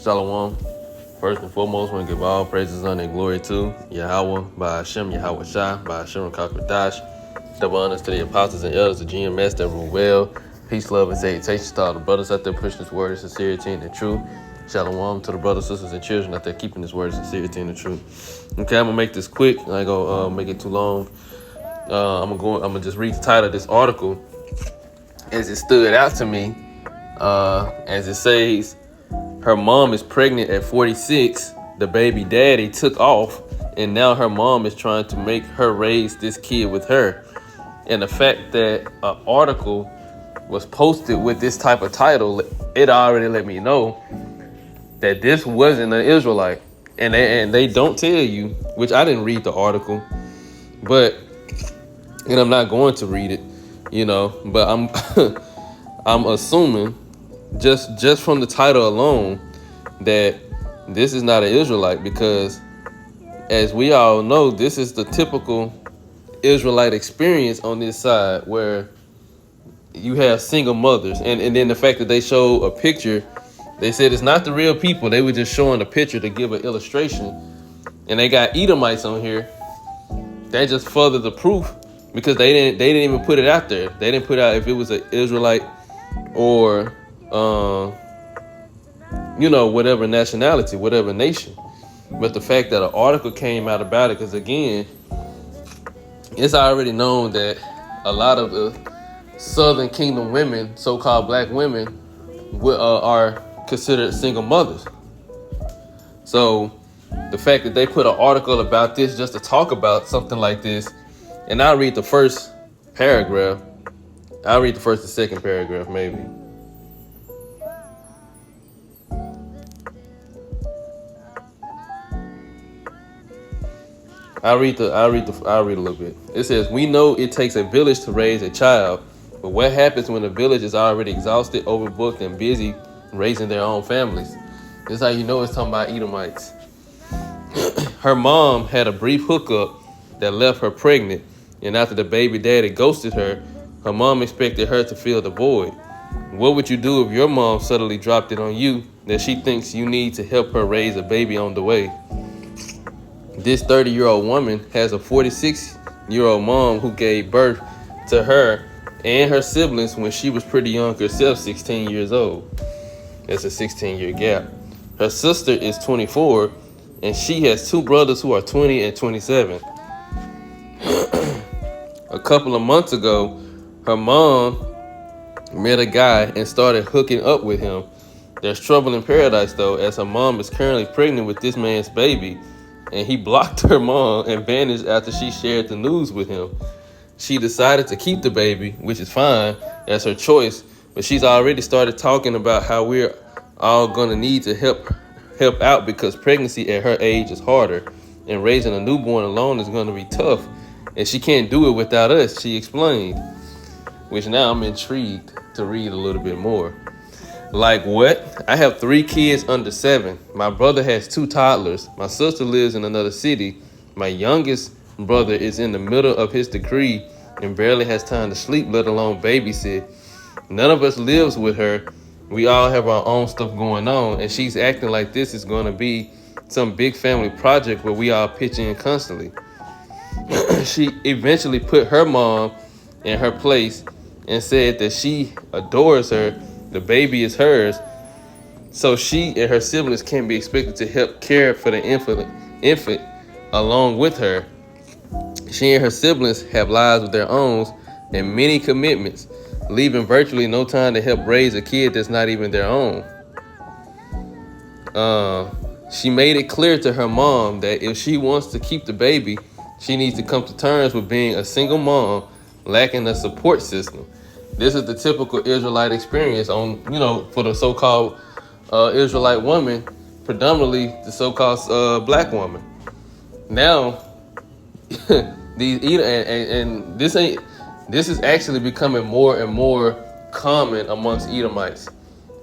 Shalom. First and foremost, I want to give all praises, honor, and glory to Yahweh, by Hashem, Yahweh Shai, by Hashem, Kakwadash. Double honors to the apostles and elders of GMS that rule well. Peace, love, and salutations to all the brothers out there pushing this word of sincerity and the truth. Shalom to the brothers, sisters, and children out there keeping this word of sincerity and the truth. Okay, I'm going to make this quick. I ain't going to make it too long. I'm gonna just read the title of this article as it stood out to me. As it says, her mom is pregnant at 46. The baby daddy took off, and now her mom is trying to make her raise this kid with her. And the fact that an article was posted with this type of title, it already let me know that this wasn't an Israelite. And they don't tell you, which I didn't read the article, but and I'm not going to read it, but I'm I'm assuming just from the title alone that this is not an Israelite, because as we all know, this is the typical Israelite experience on this side, where you have single mothers, and then the fact that they show a picture, they said it's not the real people. They were just showing a picture to give an illustration, and they got Edomites on here. That just further the proof, because they didn't even put it out there. They didn't put out if it was an Israelite or whatever nationality, whatever nation. But the fact that an article came out about it, because again, it's already known that a lot of the Southern Kingdom women, so-called black women, are considered single mothers. So the fact that they put an article about this just to talk about something like this, and I'll read the first paragraph. I'll read the first and second paragraph, maybe. I'll read a little bit. It says, "We know it takes a village to raise a child, but what happens when the village is already exhausted, overbooked, and busy raising their own families?" This is how you know it's talking about Edomites. Her mom had a brief hookup that left her pregnant, and after the baby daddy ghosted her, her mom expected her to fill the void. What would you do if your mom suddenly dropped it on you that she thinks you need to help her raise a baby on the way? This 30-year-old woman has a 46-year-old mom who gave birth to her and her siblings when she was pretty young herself, 16 years old. That's a 16-year gap. Her sister is 24, and she has two brothers who are 20 and 27. A couple of months ago, her mom met a guy and started hooking up with him. There's trouble in paradise, though, as her mom is currently pregnant with this man's baby, and he blocked her mom and vanished after she shared the news with him. She decided to keep the baby, which is fine, that's her choice, but she's already started talking about how we're all gonna need to help out, because pregnancy at her age is harder, and raising a newborn alone is gonna be tough, and she can't do it without us, she explained. Which now I'm intrigued to read a little bit more. Like what? I have 3 kids under 7. My brother has 2 toddlers. My sister lives in another city. My youngest brother is in the middle of his degree and barely has time to sleep, let alone babysit. None of us lives with her. We all have our own stuff going on, and she's acting like this is going to be some big family project where we all pitch in constantly. She eventually put her mom in her place and said that she adores her. The baby is hers, so she and her siblings can be expected to help care for the infant along with her. She and her siblings have lives of their own and many commitments, leaving virtually no time to help raise a kid that's not even their own. She made it clear to her mom that if she wants to keep the baby, she needs to come to terms with being a single mom lacking a support system. This is the typical Israelite experience for the so-called Israelite woman, predominantly the so-called black woman. Now, this is actually becoming more and more common amongst Edomites.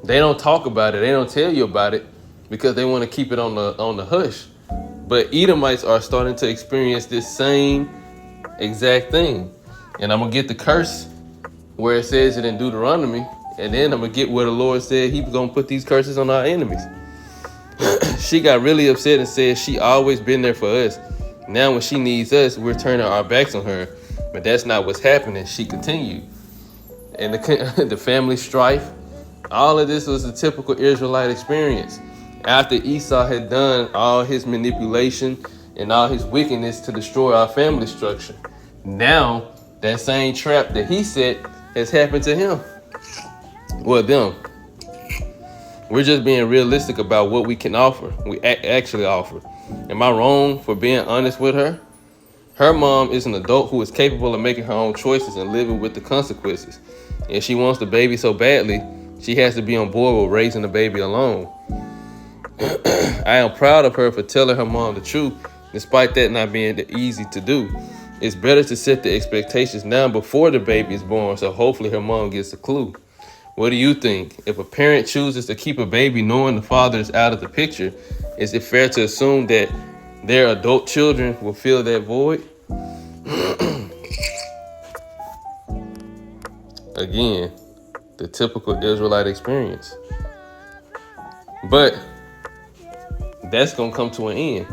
They don't talk about it. They don't tell you about it because they want to keep it on the hush. But Edomites are starting to experience this same exact thing. And I'm going to get the curse where it says it in Deuteronomy, and then I'm going to get where the Lord said he's going to put these curses on our enemies. She got really upset and said she always been there for us. Now when she needs us, we're turning our backs on her. But that's not what's happening. She continued. And the family strife, all of this was a typical Israelite experience. After Esau had done all his manipulation and all his wickedness to destroy our family structure, now that same trap that he set has happened to him. Well, them. We're just being realistic about what we can offer. We actually offer. Am I wrong for being honest with her? Her mom is an adult who is capable of making her own choices and living with the consequences. If she wants the baby so badly, she has to be on board with raising the baby alone. I am proud of her for telling her mom the truth, despite that not being easy to do. It's better to set the expectations now before the baby is born, so hopefully her mom gets a clue. What do you think? If a parent chooses to keep a baby knowing the father is out of the picture, is it fair to assume that their adult children will fill that void? Again, the typical Israelite experience. But that's going to come to an end.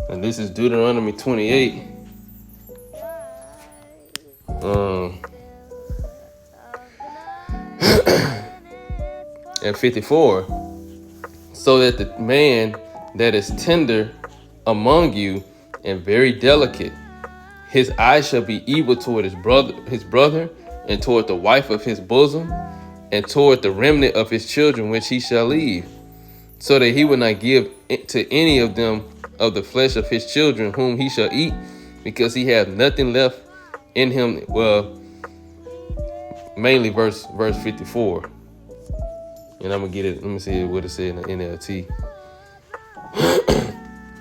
And this is Deuteronomy 28. And 54. So that the man that is tender among you and very delicate, his eye shall be evil toward his brother, and toward the wife of his bosom, and toward the remnant of his children which he shall leave, so that he will not give to any of them of the flesh of his children whom he shall eat, because he hath nothing left in him. Well, mainly verse 54. And I'm gonna get it. Let me see what it said in the NLT.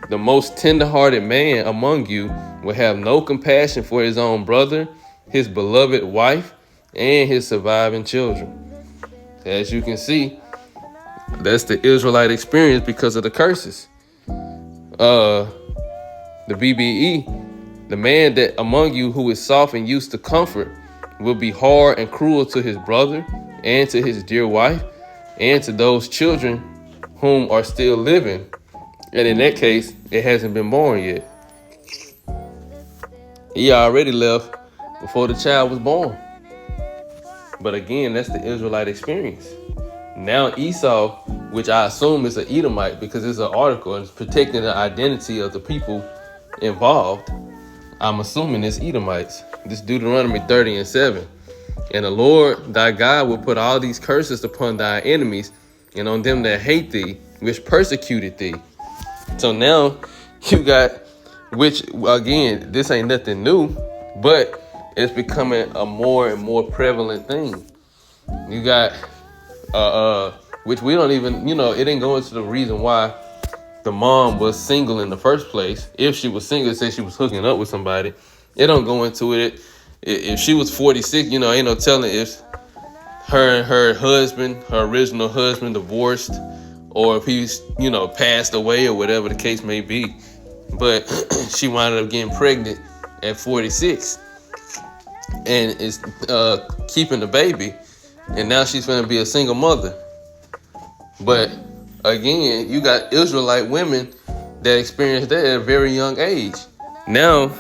The most tender-hearted man among you will have no compassion for his own brother, his beloved wife, and his surviving children. As you can see, that's the Israelite experience because of the curses. The BBE, the man that among you who is soft and used to comfort will be hard and cruel to his brother and to his dear wife and to those children whom are still living. And in that case, it hasn't been born yet. He already left before the child was born. But again, that's the Israelite experience. Now Esau, which I assume is an Edomite because it's an article and it's protecting the identity of the people involved, I'm assuming it's Edomites. This Deuteronomy 30:7. And the Lord thy God will put all these curses upon thy enemies and on them that hate thee, which persecuted thee. So now you got, which again, this ain't nothing new, but it's becoming a more and more prevalent thing. You got, which we don't even, it didn't go into the reason why the mom was single in the first place. If she was single, say she was hooking up with somebody, it don't go into it. If she was 46, ain't no telling if her and her husband, her original husband, divorced, or if he's, passed away or whatever the case may be. But she wound up getting pregnant at 46 and is keeping the baby. And now she's going to be a single mother. But again, you got Israelite women that experienced that at a very young age. Now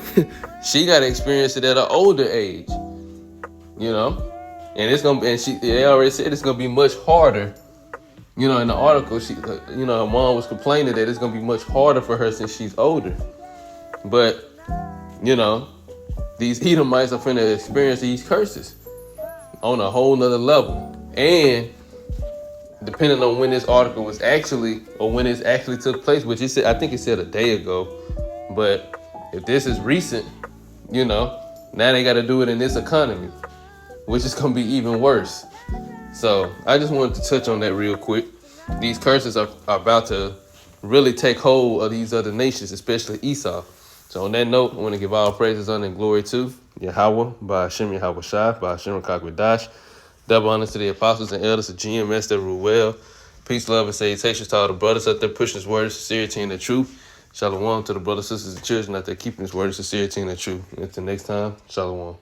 she got to experience it at an older age, and it's going to be, and they already said it's going to be much harder. In the article, she, her mom was complaining that it's going to be much harder for her since she's older. But, these Edomites are finna experience these curses on a whole nother level. And depending on when this article was actually, or when it actually took place, which it said, I think it said a day ago. But if this is recent, now they got to do it in this economy, which is going to be even worse. So I just wanted to touch on that real quick. These curses are about to really take hold of these other nations, especially Esau. So on that note, I want to give all praises, honor, and glory to Yahweh, by Hashem Yahweh Shai, by Hashem Kakwadash. Double honors to the apostles and elders of GMS that rule well. Peace, love, and salutations to all the brothers out there pushing his word, sincerity, and the truth. Shalom to the brothers, sisters, and children out there keeping his word, sincerity, and the truth. Until next time, shalom.